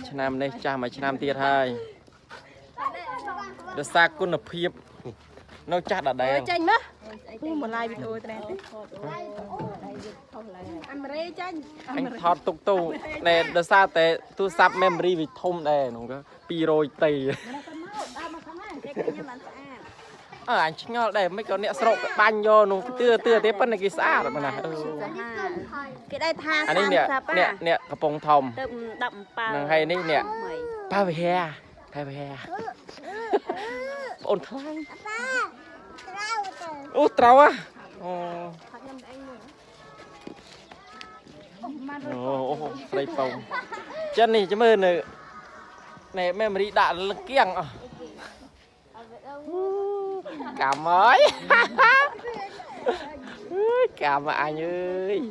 ឆ្នាំនេះចាស់មួយឆ្នាំទៀតហើយដោយសារគុណភាពនៅចាស់ដដែលចេញមកមកឡាយវីដេអូត្រែទេអាមេរិកចាញ់អញថតទុកទូតែដោយសារតែទូរស័ព្ទ memory វាធំដែរនោះក៏200ទីអញឆ្ងល់ដែរមិនក៏អ្នកស្រុកបាញ់យកនោះទឿទេប៉ុន្តែគេស្អាតប៉ុណ្ណាគេได้ថាអានេះអ្នកកំពង់ធំទៅ17នឹងហើយនេះអ្នកប៉ាវិហាបងថ្លៃអូត្រូវអូស្រីពងចិននេះចាំមើលនៅnày memory đã lực kiêng cảm ơi cảm ơn anh ơi